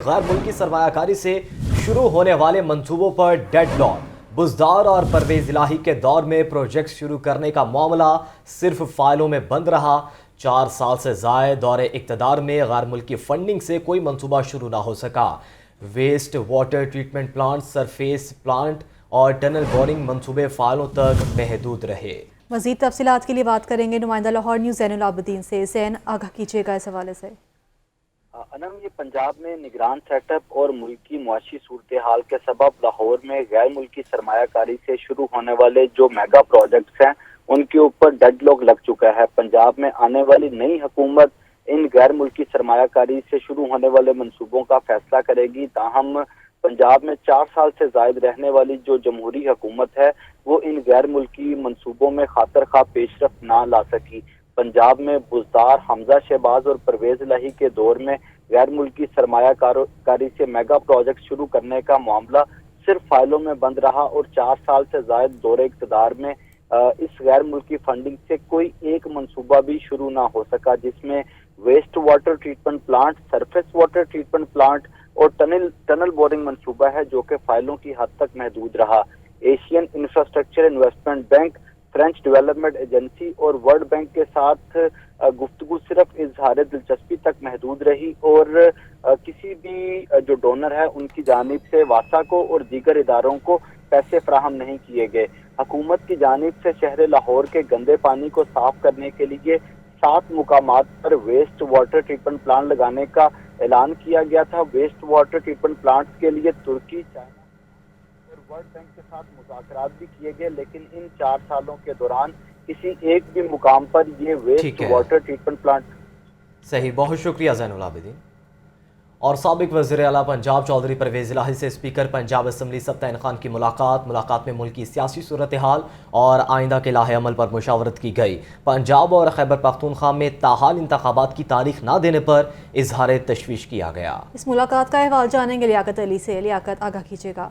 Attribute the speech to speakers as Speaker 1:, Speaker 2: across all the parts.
Speaker 1: غیر ملکی سرمایہ کاری سے شروع ہونے والے منصوبوں پر ڈیڈ لاک۔ بزدار اور پرویز الہی کے دور میں پروجیکٹ شروع کرنے کا معاملہ صرف فائلوں میں بند رہا۔ 4 سال سے زائد دور اقتدار میں غیر ملکی فنڈنگ سے کوئی منصوبہ شروع نہ ہو سکا۔ Waste water treatment plant, surface plant اور ٹنل بورنگ منصوبے فائلوں تک محدود رہے۔
Speaker 2: مزید تفصیلات کے لیے بات کریں گے نمائندہ لاہور نیوز زین العابدین سے۔ زین، آگاہ کیجیے گا اس حوالے سے۔
Speaker 3: انم، یہ پنجاب میں نگران سیٹ اپ اور ملکی معاشی صورتحال کے سبب لاہور میں غیر ملکی سرمایہ کاری سے شروع ہونے والے جو میگا پروجیکٹس ہیں ان کے اوپر ڈیڈ لاک لگ چکا ہے۔ پنجاب میں آنے والی نئی حکومت ان غیر ملکی سرمایہ کاری سے شروع ہونے والے منصوبوں کا فیصلہ کرے گی، تاہم پنجاب میں 4 سال سے زائد رہنے والی جو جمہوری حکومت ہے وہ ان غیر ملکی منصوبوں میں خاطر خواہ پیش رفت نہ لا سکی۔ پنجاب میں بزدار، حمزہ شہباز اور پرویز الہی کے دور میں غیر ملکی سرمایہ کاری سے میگا پروجیکٹ شروع کرنے کا معاملہ صرف فائلوں میں بند رہا اور 4 سال سے زائد دور اقتدار میں اس غیر ملکی فنڈنگ سے کوئی ایک منصوبہ بھی شروع نہ ہو سکا، جس میں waste water treatment plant, surface water treatment plant اور ٹنل بورنگ منصوبہ ہے جو کہ فائلوں کی حد تک محدود رہا۔ Asian infrastructure investment bank, French development agency اور ورلڈ بینک کے ساتھ گفتگو صرف اظہار دلچسپی تک محدود رہی اور کسی بھی جو ڈونر ہے ان کی جانب سے واسا کو اور دیگر اداروں کو پیسے فراہم نہیں کیے گئے۔ حکومت کی جانب سے شہر لاہور کے گندے پانی کو صاف کرنے کے لیے 7 مقامات پر ویسٹ واٹر ٹریٹمنٹ پلانٹ لگانے کا اعلان کیا گیا تھا۔ ویسٹ واٹر ٹریٹمنٹ پلانٹس کے لیے ترکی، چائنا اور ورلڈ بینک کے ساتھ مذاکرات بھی کیے گئے، لیکن ان 4 سالوں کے دوران کسی ایک بھی مقام پر یہ ویسٹ واٹر ٹریٹمنٹ پلانٹ
Speaker 1: صحیح۔ بہت شکریہ زین العابدین۔ اور سابق وزیر اعلیٰ پنجاب چودھری پرویز الہی سے اسپیکر پنجاب اسمبلی سبطین خان کی ملاقات میں ملکی سیاسی صورتحال اور آئندہ کے لاہ عمل پر مشاورت کی گئی۔ پنجاب اور خیبر پختونخوا میں تاحال انتخابات کی تاریخ نہ دینے پر اظہار تشویش کیا گیا۔
Speaker 2: اس ملاقات کا احوال جانیں گے لیاقت علی سے۔ لیاقت، آگاہ کیجیے گا۔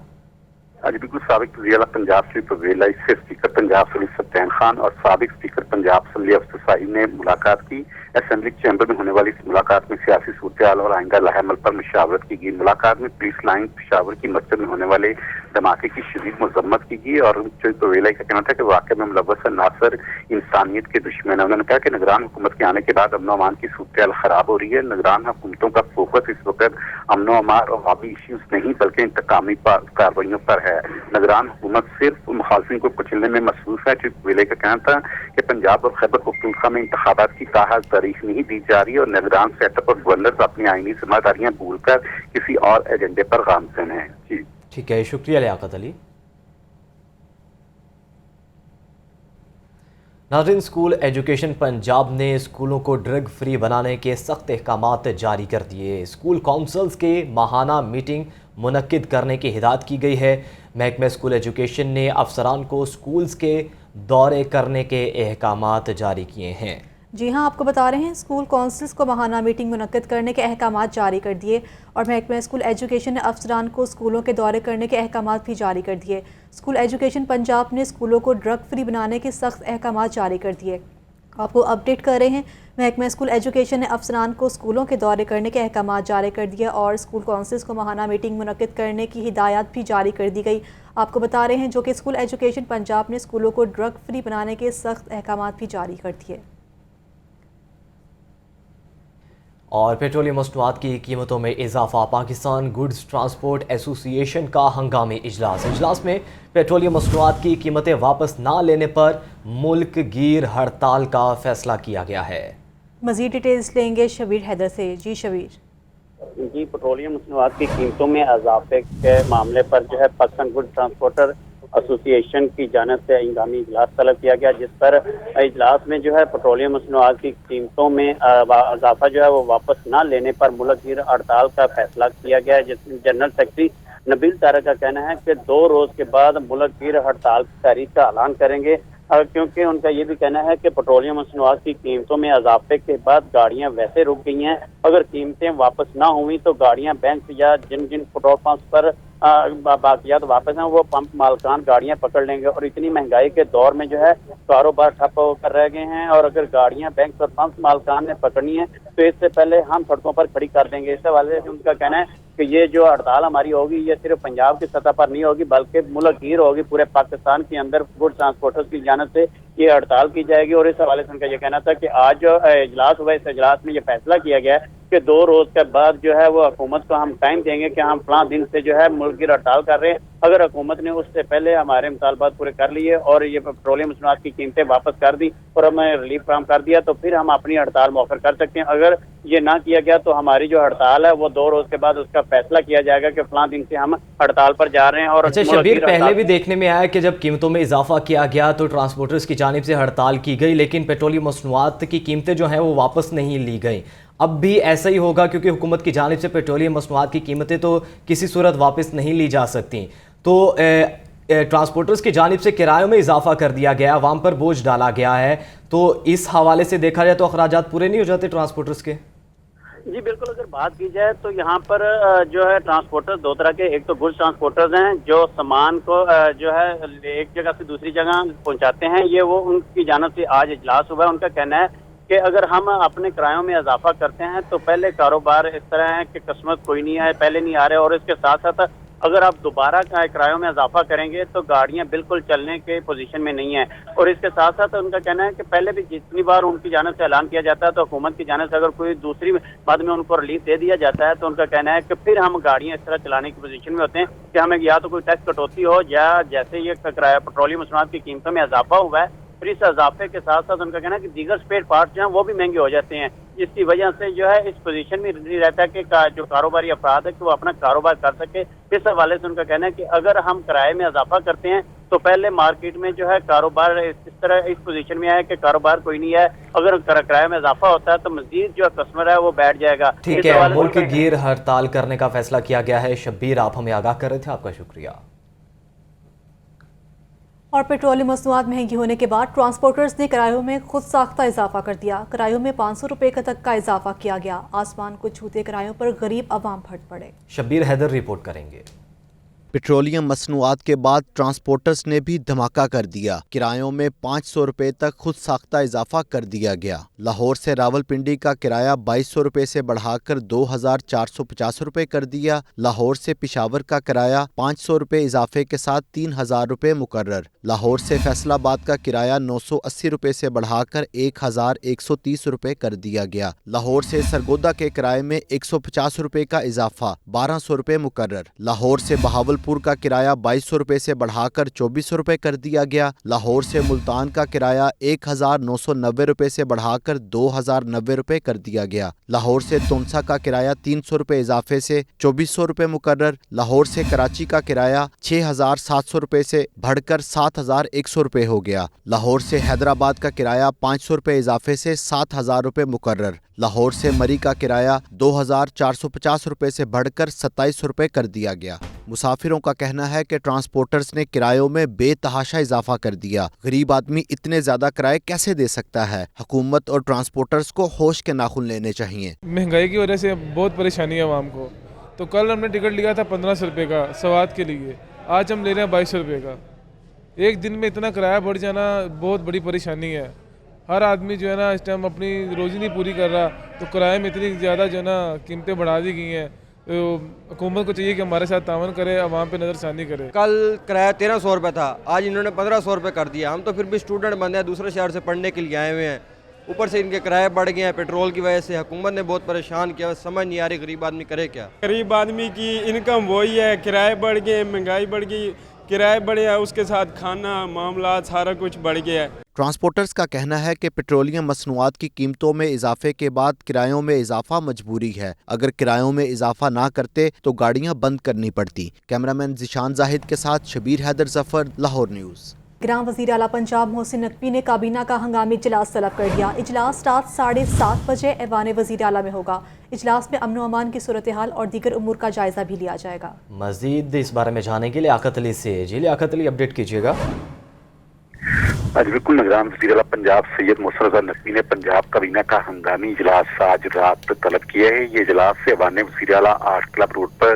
Speaker 4: بالکل، سابق وزیر اعلیٰ پنجاب شری پرویز الہی سے اسپیکر پنجاب اسمبلی سبطین خان اور سابق اسپیکر پنجاب اسمبلی افسر صاحب نے ملاقات کی۔ اسمبلی چیمبر میں ہونے والی اس ملاقات میں سیاسی صورتحال اور آئندہ لاہ عمل پر مشاورت کی گئی۔ ملاقات میں پولیس لائن پشاور کی مسجد میں ہونے والے دھماکے کی شدید مذمت کی گئی اور پرویز الہی کا کہنا تھا کہ واقعہ میں ملوث عناصر انسانیت کے دشمن ہیں۔ انہوں نے کہا کہ نگران حکومت کے آنے کے بعد امن و امان کی صورتحال خراب ہو رہی ہے۔ نگران حکومتوں کا فوکس اس وقت امن و امان اور آبی ایشوز نہیں بلکہ انتقامی کارروائیوں پر ہے۔ نگران حکومت صرف مخالفین کو کچلنے میں مصروف ہے۔ پرویز الہی کا کہنا تھا کہ پنجاب اور خیبر پختونخوا میں انتخابات کی تاحال تاریخ نہیں دی جا رہی اور نگران سیٹ اپ اور گورنرز اپنی آئینی ذمہ داریاں بھول کر کسی اور ایجنڈے پر گامزن ہیں۔ جی
Speaker 1: ٹھیک ہے، شکریہ لیاقت علی۔ ناظرین، اسکول ایجوکیشن پنجاب نے اسکولوں کو ڈرگ فری بنانے کے سخت احکامات جاری کر دیے۔ اسکول کونسلز کے ماہانہ میٹنگ منعقد کرنے کی ہدایت کی گئی ہے۔ محکمہ اسکول ایجوکیشن نے افسران کو اسکولز کے دورے کرنے کے احکامات جاری کیے ہیں۔
Speaker 2: جی ہاں، آپ کو بتا رہے ہیں اسکول کونسلز کو ماہانہ میٹنگ منعقد کرنے کے احکامات جاری کر دیے اور محکمہ اسکول ایجوکیشن نے افسران کو اسکولوں کے دورے کرنے کے احکامات بھی جاری کر دیے۔ اسکول ایجوکیشن پنجاب نے اسکولوں کو ڈرگ فری بنانے کے سخت احکامات جاری کر دیے۔ آپ کو اپڈیٹ کر رہے ہیں، محکمہ اسکول ایجوکیشن نے افسران کو اسکولوں کے دورے کرنے کے احکامات جاری کر دیے اور اسکول کونسلز کو ماہانہ میٹنگ منعقد کرنے کی ہدایات بھی جاری کر دی گئی۔ آپ کو بتا رہے ہیں جو کہ اسکول ایجوکیشن پنجاب نے اسکولوں کو ڈرگ فری بنانے کے سخت احکامات بھی جاری کر دیے۔
Speaker 1: اور پیٹرولیم مصنوعات کی قیمتوں میں اضافہ، پاکستان گڈز ٹرانسپورٹ ایسوسی ایشن کا ہنگامی اجلاس میں پیٹرولیم مصنوعات کی قیمتیں واپس نہ لینے پر ملک گیر ہڑتال کا فیصلہ کیا گیا ہے۔
Speaker 2: مزید ڈیٹیلز لیں گے شبیر حیدر سے۔ جی شبیر۔
Speaker 3: جی، پیٹرولیم مصنوعات کی قیمتوں میں اضافے کے معاملے پر جو ہے پاکستان گڈ ٹرانسپورٹر ایسوسی ایشن کی جانب سے ہنگامی اجلاس طلب کیا گیا، جس پر اجلاس میں جو ہے پیٹرولیم مصنوعات کی قیمتوں میں اضافہ جو ہے وہ واپس نہ لینے پر ملک گیر ہڑتال کا فیصلہ کیا گیا ہے، جس میں جنرل سیکرٹری نبیل طارق کا کہنا ہے کہ 2 روز کے بعد ملک گیر ہڑتال کی تاریخ کا اعلان کریں گے، کیونکہ ان کا یہ بھی کہنا ہے کہ پیٹرولیم مصنوعات کی قیمتوں میں اضافے کے بعد گاڑیاں ویسے رک گئی ہیں، اگر قیمتیں واپس نہ ہوئیں تو گاڑیاں بینک یا جن پیٹرول پمپس پر باقیات واپس ہیں وہ پمپ مالکان گاڑیاں پکڑ لیں گے اور اتنی مہنگائی کے دور میں جو ہے کاروبار ٹھپ ہو کر رہ گئے ہیں اور اگر گاڑیاں بینک اور پمپ مالکان نے پکڑنی ہے تو اس سے پہلے ہم سڑکوں پر کھڑی کر دیں گے۔ اس حوالے سے ان کا کہنا ہے
Speaker 5: کہ یہ جو ہڑتال ہماری ہوگی یہ صرف پنجاب کی سطح پر نہیں ہوگی بلکہ ملک گیر ہوگی، پورے پاکستان کے اندر گڈ ٹرانسپورٹرز کی جانب سے یہ ہڑتال کی جائے گی۔ اور اس حوالے سے ان کا یہ کہنا تھا کہ آج جو اجلاس ہوا اس اجلاس میں یہ فیصلہ کیا گیا ہے کہ 2 روز کے بعد جو ہے وہ حکومت کو ہم ٹائم دیں گے کہ ہم فلاں دن سے جو ہے ملک گیر ہڑتال کر رہے ہیں، اگر حکومت نے اس سے پہلے ہمارے مطالبات پورے کر لیے اور یہ پیٹرولیم مصنوعات کی قیمتیں واپس کر دی اور ہمیں ریلیف فراہم کر دیا تو پھر ہم اپنی ہڑتال مؤخر کر سکتے ہیں۔ اگر یہ نہ کیا گیا تو ہماری جو ہڑتال ہے وہ 2 روز کے بعد اس کا فیصلہ کیا جائے گا کہ فلاں دن سے ہم ہڑتال پر جا رہے ہیں۔ اور
Speaker 1: اچھا شبیر، پہلے بھی دیکھنے میں آیا کہ جب قیمتوں میں اضافہ کیا گیا تو ٹرانسپورٹرز کی جانب سے ہڑتال کی گئی، لیکن پیٹرولیم مصنوعات کی قیمتیں جو ہیں وہ واپس نہیں لی گئیں۔ اب بھی ایسا ہی ہوگا کیونکہ حکومت کی جانب سے پیٹرولیم مصنوعات کی قیمتیں تو کسی صورت واپس نہیں لی جا سکتی، تو ٹرانسپورٹرز کی جانب سے کرایوں میں اضافہ کر دیا گیا، عوام پر بوجھ ڈالا گیا ہے، تو اس حوالے سے دیکھا جائے تو اخراجات پورے نہیں ہو جاتے ٹرانسپورٹرز کے؟
Speaker 5: جی بالکل، اگر بات کی جائے تو یہاں پر جو ہے ٹرانسپورٹر 2 طرح کے، ایک تو گڈ ٹرانسپورٹرز ہیں جو سامان کو جو ہے ایک جگہ سے دوسری جگہ پہنچاتے ہیں، یہ وہ ان کی جانب سے آج اجلاس ہوا ہے۔ ان کا کہنا ہے کہ اگر ہم اپنے کرایوں میں اضافہ کرتے ہیں تو پہلے کاروبار اس طرح ہے کہ کسٹمر کوئی نہیں ہے، پہلے نہیں آ رہے، اور اس کے ساتھ ساتھ اگر آپ دوبارہ کرایوں میں اضافہ کریں گے تو گاڑیاں بالکل چلنے کے پوزیشن میں نہیں ہیں۔ اور اس کے ساتھ ساتھ ان کا کہنا ہے کہ پہلے بھی جتنی بار ان کی جانب سے اعلان کیا جاتا ہے تو حکومت کی جانب سے اگر کوئی دوسری بعد میں ان کو ریلیف دے دیا جاتا ہے تو ان کا کہنا ہے کہ پھر ہم گاڑیاں اس طرح چلانے کی پوزیشن میں ہوتے ہیں کہ ہمیں یا تو کوئی ٹیکس کٹوتی ہو یا جیسے یہ پیٹرولیم مصنوعات کی قیمتوں میں اضافہ ہوا ہے، پھر اس اضافے کے ساتھ ساتھ ان کا کہنا ہے کہ دیگر اسپیئر پارٹس جو ہیں وہ بھی مہنگے ہو جاتے ہیں، جس کی وجہ سے جو ہے اس پوزیشن میں نہیں رہتا ہے کہ جو کاروباری افراد ہے کہ وہ اپنا کاروبار کر سکے۔ اس حوالے سے ان کا کہنا ہے کہ اگر ہم کرائے میں اضافہ کرتے ہیں تو پہلے مارکیٹ میں جو ہے کاروبار اس طرح اس پوزیشن میں ہے کہ کاروبار کوئی نہیں ہے، اگر کرائے میں اضافہ ہوتا ہے تو مزید جو کسٹمر ہے وہ بیٹھ جائے گا۔
Speaker 1: ٹھیک ہے، ملک گیر ہڑتال کرنے کا فیصلہ کیا گیا ہے۔ شبیر، آپ ہمیں آگاہ کر رہے تھے، آپ کا شکریہ۔
Speaker 2: اور پیٹرولیم مصنوعات مہنگی ہونے کے بعد ٹرانسپورٹرز نے کرایوں میں خود ساختہ اضافہ کر دیا، کرایوں میں 500 روپے تک کا اضافہ کیا گیا، آسمان کو چھوتے کرایوں پر غریب عوام پھٹ پڑے۔
Speaker 1: شبیر حیدر رپورٹ کریں گے۔
Speaker 6: پیٹرولیم مصنوعات کے بعد ٹرانسپورٹرز نے بھی دھماکہ کر دیا، کرایوں میں 500 روپے تک خود ساختہ اضافہ کر دیا گیا۔ لاہور سے راولپنڈی کا کرایہ 2200 روپے سے بڑھا کر 2450 روپے کر دیا۔ لاہور سے پشاور کا کرایہ 500 روپے اضافے کے ساتھ 3000 روپے مقرر۔ لاہور سے فیصل آباد کا کرایہ 980 روپے سے بڑھا کر 1130 روپے کر دیا گیا۔ لاہور سے سرگودا کے کرایے میں 150 روپے کا اضافہ 1200 روپے مقرر۔ لاہور سے بہاولپور کا کرایہ 2200 روپے سے بڑھا کر 2400 روپے کر دیا گیا۔ لاہور سے ملتان کا کرایہ 1990 روپے سے بڑھا کر 2090 روپے کر دیا گیا۔ لاہور سے تونسا کا کرایہ 300 روپے اضافے سے 2400 روپے مقرر۔ لاہور سے کراچی کا کرایہ 6700 روپے سے بڑھ کر 7100 روپے ہو گیا۔ لاہور سے حیدرآباد کا کرایہ 500 روپے اضافے سے 7000 روپے مقرر۔ لاہور سے مری کا کرایہ 2450 روپے سے بڑھ کر 2700 روپے کر دیا گیا۔ مسافروں کا کہنا ہے کہ ٹرانسپورٹرز نے کرایوں میں بے تحاشا اضافہ کر دیا۔ غریب آدمی اتنے زیادہ کرائے کیسے دے سکتا ہے؟ حکومت اور ٹرانسپورٹرز کو ہوش کے ناخن لینے چاہیے۔
Speaker 7: مہنگائی کی وجہ سے بہت پریشانی ہے عوام کو۔ تو کل ہم نے ٹکٹ لیا تھا 1500 روپے کا سوات کے لیے، آج ہم لے رہے ہیں 2200 روپے کا۔ ایک دن میں اتنا کرایہ بڑھ جانا بہت بڑی پریشانی ہے۔ ہر آدمی جو ہے نا اس ٹائم اپنی روزی نہیں پوری کر رہا، تو کرائے میں اتنی زیادہ جو ہے نا قیمتیں بڑھا دی گئی ہیں۔ حکومت کو چاہیے کہ ہمارے ساتھ تعاون کرے، عوام پہ نظر ثانی کرے۔
Speaker 8: کل کرایہ 1300 روپے تھا، آج انہوں نے 1500 روپے کر دیا۔ ہم تو پھر بھی اسٹوڈنٹ بندے ہیں، دوسرے شہر سے پڑھنے کے لیے آئے ہوئے ہیں، اوپر سے ان کے کرائے بڑھ گئے ہیں پیٹرول کی وجہ سے۔ حکومت نے بہت پریشان کیا، سمجھ نہیں آ رہی غریب آدمی کرے کیا۔
Speaker 9: غریب آدمی کی انکم وہی ہے، کرائے بڑھ گئے، مہنگائی بڑھ گئی، کرائے بڑھے ہیں، اس کے ساتھ کھانا معاملات سارا کچھ بڑھ گیا ہے۔
Speaker 6: ٹرانسپورٹرز کا کہنا ہے کہ پیٹرولیم مصنوعات کی قیمتوں میں اضافے کے بعد کرایوں میں اضافہ مجبوری ہے، اگر کرایوں میں اضافہ نہ کرتے تو گاڑیاں بند کرنی پڑتی۔ کیمرامین ذیشان زاہد کے ساتھ شبیر حیدر ظفر، لاہور نیوز۔
Speaker 2: گرام وزیر اعلیٰ پنجاب محسن نقوی نے کابینہ کا ہنگامی اجلاس طلب کر دیا۔ اجلاس رات 7:30 بجے ایوان وزیر اعلیٰ میں ہوگا۔ اجلاس میں امن و امان کی صورتحال اور دیگر امور کا جائزہ بھی لیا جائے گا۔
Speaker 1: مزید اس بارے میں جاننے کے لیے لیاقت علی سے لیاقت علی اپڈیٹ کیجیے گا۔
Speaker 4: آج بالکل نگران وزیر اعلیٰ پنجاب سید محسن رضا نقوی نے پنجاب کابینہ کا ہنگامی اجلاس آج رات طلب کیا ہے۔ یہ اجلاس ایوان وزیر اعلیٰ 8 کلب روڈ پر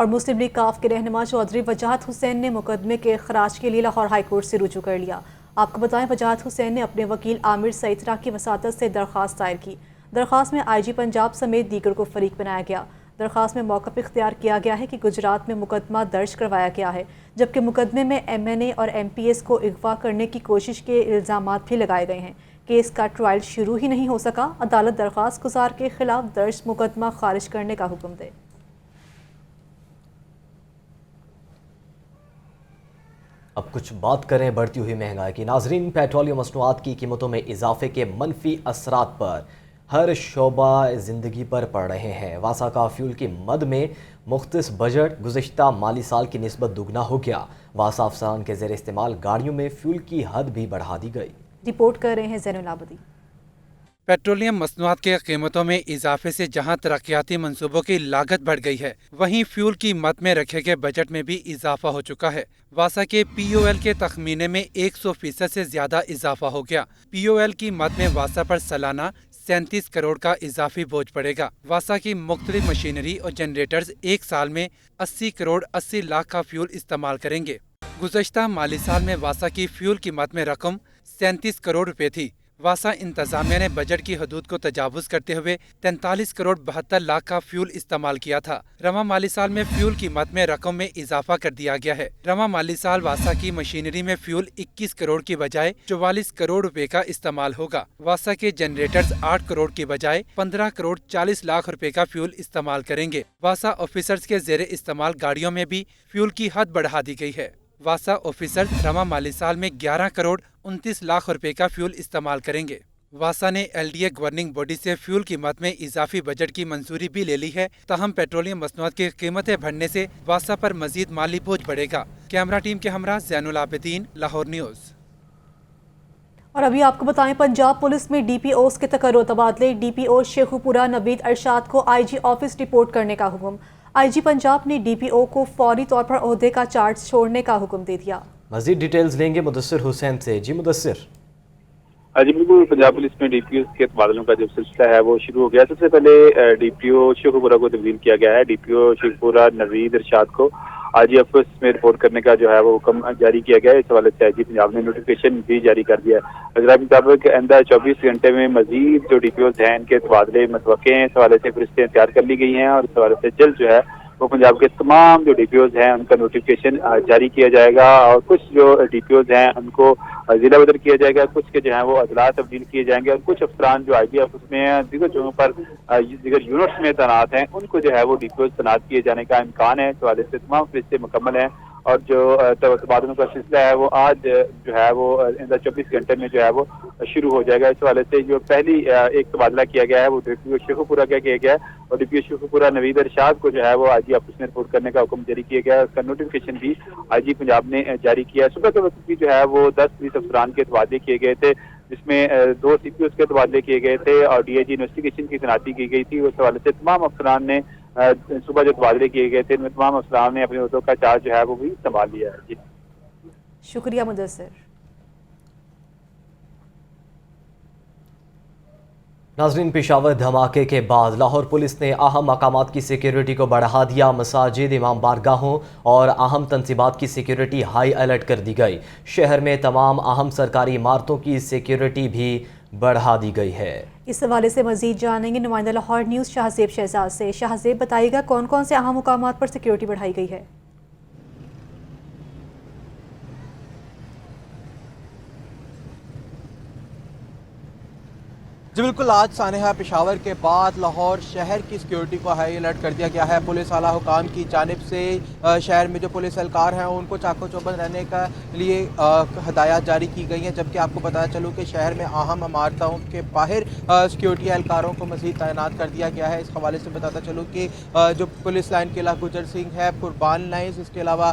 Speaker 2: اور مسلم لیگ کاف کے رہنما چودھری وجاہت حسین نے مقدمے کے خراج کے لیے لاہور ہائی کورٹ سے رجوع کر لیا۔ آپ کو بتائیں وجاہت حسین نے اپنے وکیل عامر سعیدرا کی وساطت سے درخواست دائر کی۔ درخواست میں آئی جی پنجاب سمیت دیگر کو فریق بنایا گیا۔ درخواست میں موقف اختیار کیا گیا ہے کہ گجرات میں مقدمہ درج کروایا گیا ہے، جبکہ مقدمے میں ایم این اے اور ایم پی ایس کو اغوا کرنے کی کوشش کے الزامات بھی لگائے گئے ہیں۔ کیس کا ٹرائل شروع ہی نہیں ہو سکا، عدالت درخواست گزار کے خلاف درج مقدمہ خارج کرنے کا حکم دے۔
Speaker 1: اب کچھ بات کریں بڑھتی ہوئی مہنگائی کی۔ ناظرین، پیٹرولیم مصنوعات کی قیمتوں میں اضافے کے منفی اثرات پر ہر شعبہ زندگی پر پڑ رہے ہیں۔ واسا کا فیول کی مد میں مختص بجٹ گزشتہ مالی سال کی نسبت دگنا ہو گیا۔ واسا افسران کے زیر استعمال گاڑیوں میں فیول کی حد بھی بڑھا دی گئی۔
Speaker 2: رپورٹ کر رہے ہیں زین العابدی۔
Speaker 10: پیٹرولیم مصنوعات کے قیمتوں میں اضافے سے جہاں ترقیاتی منصوبوں کی لاگت بڑھ گئی ہے، وہیں فیول کی مد میں رکھے گئے بجٹ میں بھی اضافہ ہو چکا ہے۔ واسا کے پی او ایل کے تخمینے میں 100% سے زیادہ اضافہ ہو گیا۔ پی او ایل کی مد میں واسا پر سالانہ 37 کروڑ کا اضافی بوجھ پڑے گا۔ واسا کی مختلف مشینری اور جنریٹرز ایک سال میں 80 کروڑ 80 لاکھ کا فیول استعمال کریں گے۔ گزشتہ مالی سال میں واسا کی فیول کی مد میں رقم 37 کروڑ روپے تھی۔ واسا انتظامیہ نے بجٹ کی حدود کو تجاوز کرتے ہوئے 43 کروڑ 72 لاکھ کا فیول استعمال کیا تھا۔ رواں مالی سال میں فیول کی مد میں رقم میں اضافہ کر دیا گیا ہے۔ رواں مالی سال واسا کی مشینری میں فیول 21 کروڑ کی بجائے 44 کروڑ روپے کا استعمال ہوگا۔ واسا کے جنریٹرز 8 کروڑ کی بجائے 15 کروڑ 40 لاکھ روپے کا فیول استعمال کریں گے۔ واسا آفیسرز کے زیر استعمال گاڑیوں میں بھی فیول کی حد بڑھا دی گئی ہے۔ واسا آفیسرز رواں مالی سال میں 11 کروڑ 29 لاکھ روپے کا فیول استعمال کریں گے۔ واسا نے L D A governing body سے فیول کی مد میں اضافی بجٹ کی منظوری بھی لے لی ہے، تاہم پیٹرولیم مصنوعات کی قیمتیں بڑھنے سے واسا پر مزید مالی بوجھ بڑھے گا۔ کیمرہ ٹیم کے ہمراہ زین العابدین، لاہور نیوز۔
Speaker 2: اور ابھی آپ کو بتائیں پنجاب پولیس میں ڈی پی اوز کے تقرر و تبادلے۔ ڈی پی او شیخو پورہ نوید ارشاد کو آئی جی آفس رپورٹ کرنے کا حکم۔ آئی جی پنجاب نے ڈی پی او کو فوری طور پر عہدے کا چارج چھوڑنے کا حکم دے دیا۔
Speaker 1: مزید ڈیٹیلز لیں گے مدثر حسین سے۔ جی مدثر۔
Speaker 11: جی بالکل، پنجاب پولیس میں ڈی پی او کے تبادلوں کا جو سلسلہ ہے وہ شروع ہو گیا۔ سب سے پہلے ڈی پی او شیخو پورہ کو تبدیل کیا گیا ہے۔ ڈی پی او شیخو پورہ نوید ارشاد کو آئی جی آفس میں رپورٹ کرنے کا جو ہے وہ حکم جاری کیا گیا ہے۔ اس حوالے سے آئی جی پنجاب نے نوٹیفکیشن بھی جاری کر دیا ہے۔ وزرائے مطابق آئندہ 24 گھنٹے میں مزید جو ڈی پی اوز ہیں ان کے تبادلے متوقع ہیں۔ اس حوالے سے فہرستیں تیار کر لی گئی ہیں اور اس حوالے سے جلد جو ہے وہ پنجاب کے تمام جو ڈی پی اوز ہیں ان کا نوٹیفکیشن جاری کیا جائے گا، اور کچھ جو ڈی پی اوز ہیں ان کو ضلع بدر کیا جائے گا، کچھ کے جو ہیں وہ اضلاع تبدیل کیے جائیں گے، اور کچھ افسران جو آئی جی آفس میں ہیں دیگر جگہوں پر دیگر یونٹس میں تعینات ہیں ان کو جو ہے وہ ڈی پی اوز تعینات کیے جانے کا امکان ہے۔ اس حوالے سے تمام فہرستیں مکمل ہیں اور جو تبادلوں کا سلسلہ ہے وہ آج جو ہے وہ 24 گھنٹے میں جو ہے وہ شروع ہو جائے گا۔ اس حوالے سے جو پہلی ایک تبادلہ کیا گیا ہے وہ ڈی پی او شیخو پورہ کا کیا گیا ہے، اور ڈی پی او شیخو پورہ نوید ارشاد کو جو ہے وہ آئی جی آفس میں رپورٹ کرنے کا حکم جاری کیا گیا ہے۔ اس کا نوٹیفکیشن بھی آئی جی پنجاب نے جاری کیا ہے۔ صبح کے وقت بھی جو ہے وہ 10 افسران کے تبادلے کیے گئے تھے، جس میں 2 سی پی اوز کے تبادلے کیے گئے تھے اور ڈی اے جی انویسٹیگیشن کی تعیناتی کی گئی تھی۔ اس حوالے سے تمام افسران نے صبح جو تبادلے کیے گئے تھے ان میں تمام افسران نے اپنے عہدوں کا چارج جو ہے وہ بھی سنبھال لیا ہے۔ جی
Speaker 2: شکریہ مدثر۔
Speaker 1: ناظرین، پشاور دھماکے کے بعد لاہور پولیس نے اہم مقامات کی سیکیورٹی کو بڑھا دیا۔ مساجد، امام بارگاہوں اور اہم تنصیبات کی سیکیورٹی ہائی الرٹ کر دی گئی۔ شہر میں تمام اہم سرکاری عمارتوں کی سیکیورٹی بھی بڑھا دی گئی ہے۔
Speaker 2: اس حوالے سے مزید جانیں گے نمائندہ لاہور نیوز شاہزیب شہزاد سے۔ شاہزیب، بتائیے گا کون کون سے اہم مقامات پر سیکیورٹی بڑھائی گئی ہے؟
Speaker 12: جی بالکل، آج سانحہ پشاور کے بعد لاہور شہر کی سیکیورٹی کو ہائی الرٹ کر دیا گیا ہے۔ پولیس اعلیٰ حکام کی جانب سے شہر میں جو پولیس اہلکار ہیں ان کو چاق و چوبند رہنے کے لیے ہدایات جاری کی گئی ہیں، جبکہ آپ کو بتا چلوں کہ شہر میں اہم عمارتوں کے باہر سیکیورٹی اہلکاروں کو مزید تعینات کر دیا گیا ہے۔ اس حوالے سے بتاتا چلوں کہ جو پولیس لائن قلعہ گجر سنگھ ہے، قربان لائنز، اس کے علاوہ